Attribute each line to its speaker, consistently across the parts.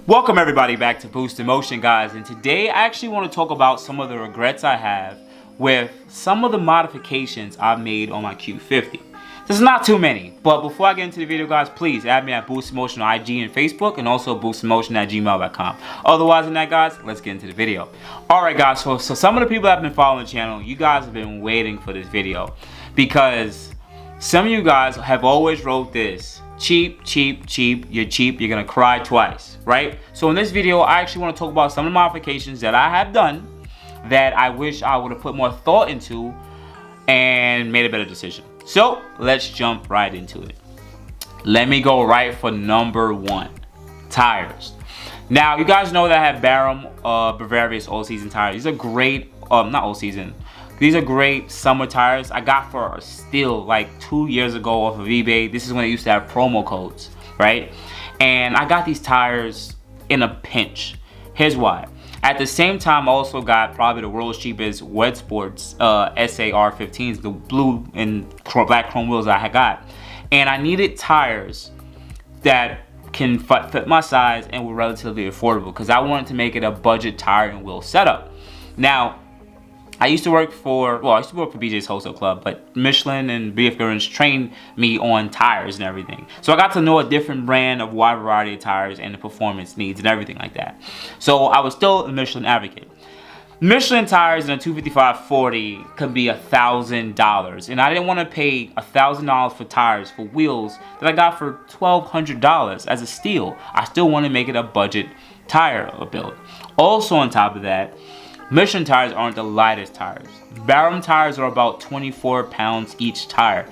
Speaker 1: Welcome everybody back to Boost in Motion, guys, and today I actually want to talk about some of the regrets I have with some of the modifications I've made on my Q50. There's not too many, but before I get into the video, guys, please add me at Boost in Motion on IG and Facebook, and also boostinmotion@gmail.com. Otherwise than that, guys, let's get into the video. Alright guys, so some of the people that have been following the channel, you guys have been waiting for this video because some of you guys have always wrote this: cheap, you're cheap, you're gonna cry twice, right? So in this video, I actually want to talk about some of the modifications that I have done that I wish I would have put more thought into and made a better decision. So let's jump right into it. Let me go right for number one: tires. Now, you guys know that I have BARUM Bavaria's all-season tires. These are great, not all-season. These are great summer tires I got for a steal like 2 years ago off of eBay. This is when I used to have promo codes, right? And I got these tires in a pinch. Here's why. At the same time, I also got probably the world's cheapest Wet Sports SAR15s, the blue and black chrome wheels that I got. And I needed tires that can fit my size and were relatively affordable because I wanted to make it a budget tire and wheel setup. Now, I used to work for BJ's Wholesale Club, but Michelin and BF Goodrich trained me on tires and everything. So I got to know a different brand of wide variety of tires and the performance needs and everything like that. So I was still a Michelin advocate. Michelin tires in a 255/40 could be $1,000, and I didn't want to pay $1,000 for tires for wheels that I got for $1,200 as a steal. I still want to make it a budget tire build. Also on top of that, Michelin tires aren't the lightest tires. BARUM tires are about 24 pounds each tire.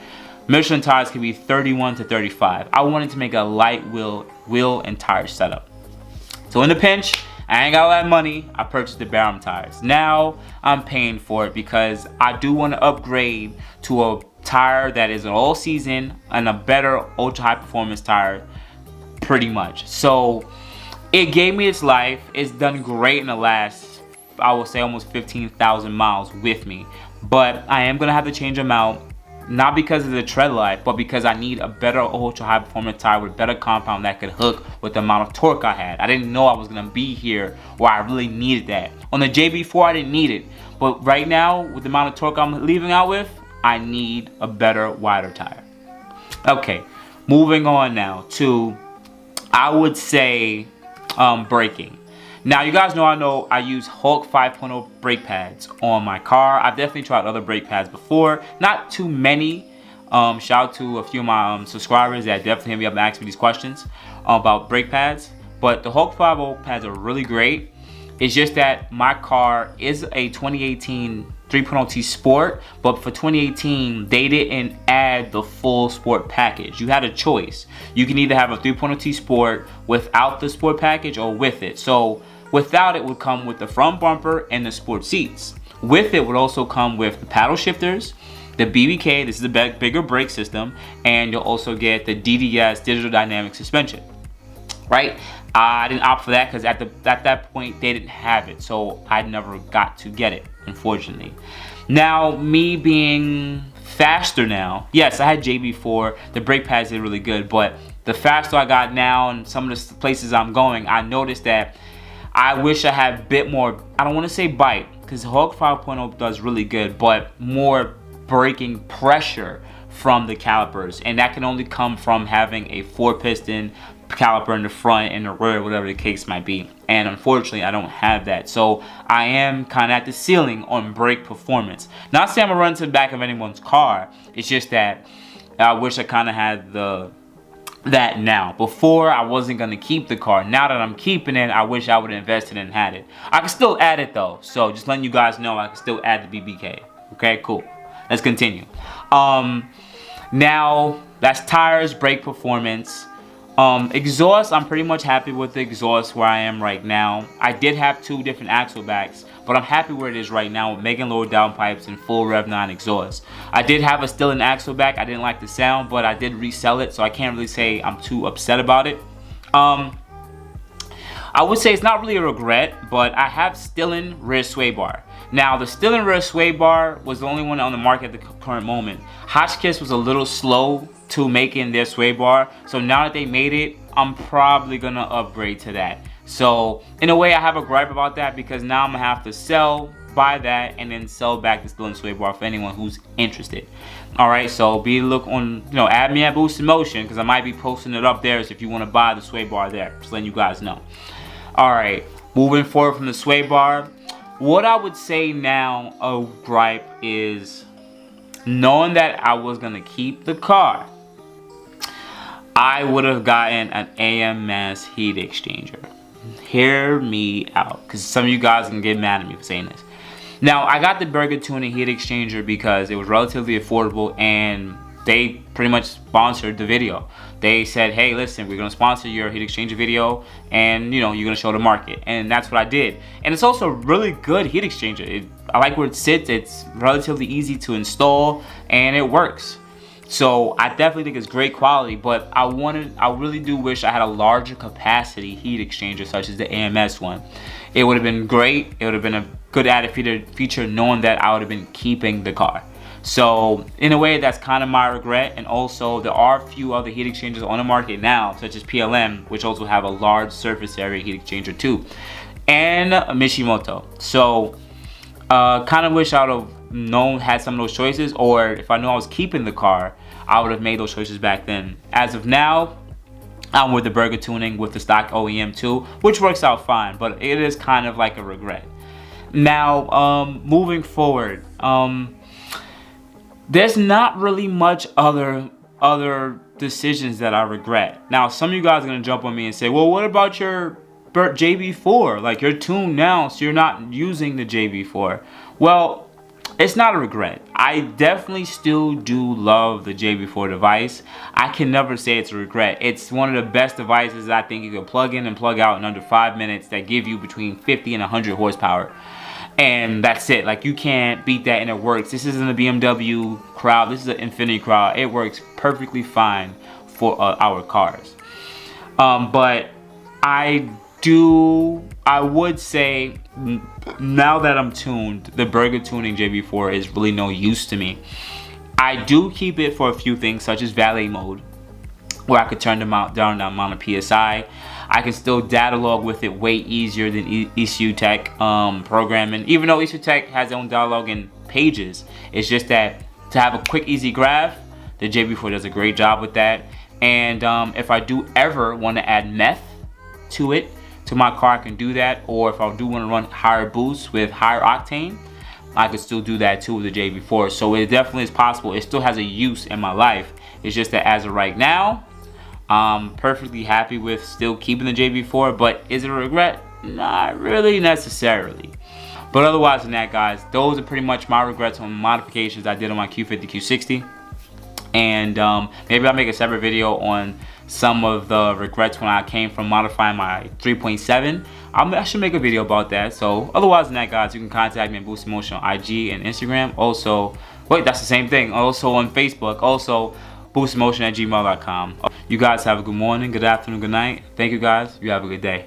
Speaker 1: Michelin tires can be 31 to 35. I wanted to make a light wheel and tire setup. So in the pinch, I ain't got a lot of money, I purchased the BARUM tires. Now I'm paying for it because I do want to upgrade to a tire that is an all season and a better ultra high performance tire, pretty much. So it gave me its life. It's done great in the last, I would say, almost 15,000 miles with me, but I am gonna have to change them out, not because of the tread life, but because I need a better ultra high performance tire with better compound that could hook with the amount of torque I had. I didn't know I was gonna be here where I really needed that. On the JB4, I didn't need it, but right now with the amount of torque I'm leaving out with, I need a better, wider tire. Okay, moving on now to, I would say, braking. Now, you guys know I use Hulk 5.0 brake pads on my car. I've definitely tried other brake pads before. Not too many. Shout out to a few of my subscribers that definitely hit me up and asked me these questions about brake pads. But the Hulk 5.0 pads are really great. It's just that my car is a 2018 3.0T Sport, but for 2018 they didn't add the full Sport package. You had a choice. You can either have a 3.0T Sport without the Sport package or with it. So without it would come with the front bumper and the sport seats. With it would also come with the paddle shifters, the BBK, this is the bigger brake system, and you'll also get the DDS, digital dynamic suspension, right? I didn't opt for that because at that point they didn't have it, so I never got to get it, unfortunately. Now, me being faster now, yes, I had JB4, the brake pads did really good, but the faster I got now and some of the places I'm going, I noticed that I wish I had a bit more, I don't want to say bite, because Hulk 5.0 does really good, but more braking pressure from the calipers. And that can only come from having a 4-piston caliper in the front and the rear, whatever the case might be. And unfortunately, I don't have that. So I am kind of at the ceiling on brake performance. Not saying I'm going to run to the back of anyone's car. It's just that I wish I kind of had that now. Before, I wasn't gonna keep the car. Now that I'm keeping it, I wish I would have invested and had it. I can still add it though, so just letting you guys know I can still add the BBK. Okay, cool. Let's continue. Now that's tires, brake performance. Exhaust, I'm pretty much happy with the exhaust where I am right now. I did have 2 different AXLEBACKs, but I'm happy where it is right now with MEGEN lower downpipes and full Rev 9 exhaust. I did have a STILLEN AXLEBACK. I didn't like the sound, but I did resell it, so I can't really say I'm too upset about it. I would say it's not really a regret, but I have STILLEN rear sway bar. Now, the STILLEN rear sway bar was the only one on the market at the current moment. Hotchkiss was a little slow to making their sway bar, so now that they made it, I'm probably gonna upgrade to that. So in a way I have a gripe about that, because now I'm gonna have to buy that and then sell back the STILLEN sway bar for anyone who's interested. Alright, so be look on, add me at Boost in Motion, because I might be posting it up there, so if you want to buy the sway bar there, just letting you guys know. Alright, moving forward from the sway bar, what I would say now a gripe is, knowing that I was gonna keep the car, I would have gotten an AMS heat exchanger. Hear me out, because some of you guys can get mad at me for saying this. Now, I got the Burger Tuning heat exchanger because it was relatively affordable, and they pretty much sponsored the video. They said, hey, listen, we're going to sponsor your heat exchanger video, and you're going to show the market. And that's what I did. And it's also a really good heat exchanger. I like where it sits. It's relatively easy to install, and it works. So I definitely think it's great quality, but I really do wish I had a larger capacity heat exchanger such as the AMS one. It would have been great. It would have been a good added feature, knowing that I would have been keeping the car. So in a way, that's kind of my regret. And also there are a few other heat exchangers on the market now, such as PLM, which also have a large surface area heat exchanger too, and Mishimoto. So kind of wish I would have had some of those choices, or if I knew I was keeping the car, I would have made those choices back then. As of now, I'm with the Burger Tuning with the stock OEM too, which works out fine, but it is kind of like a regret. Now, moving forward, there's not really much other decisions that I regret. Now, some of you guys are gonna jump on me and say, well, what about your JB4? Like, you're tuned now, so you're not using the JB4. Well, it's not a regret. I definitely still do love the JB4 device. I can never say it's a regret. It's one of the best devices I think you can plug in and plug out in under 5 minutes that give you between 50 and 100 horsepower. And that's it. Like, you can't beat that, and it works. This isn't a BMW crowd. This is an Infiniti crowd. It works perfectly fine for our cars. But I would say, now that I'm tuned, the Burger Tuning JB4 is really no use to me. I do keep it for a few things, such as valet mode, where I could turn down the amount of PSI. I can still data log with it way easier than ECU Tech programming. Even though ECU Tech has their own dialogue and pages, it's just that to have a quick, easy graph, the JB4 does a great job with that. And if I do ever want to add meth to it, to my car, I can do that. Or if I do want to run higher boosts with higher octane, I could still do that too with the JB4. So it definitely is possible. It still has a use in my life. It's just that as of right now, I'm perfectly happy with still keeping the JB4. But is it a regret? Not really necessarily. But otherwise than that, guys, those are pretty much my regrets on modifications I did on my Q50, Q60. And maybe I'll make a separate video on some of the regrets when I came from modifying my 3.7. I should make a video about that. So otherwise than that, guys, you can contact me at Boost in Motion on IG and Instagram. Also, wait, that's the same thing. Also on Facebook. Also, boostinmotion@gmail.com. You guys have a good morning, good afternoon, good night. Thank you, guys. You have a good day.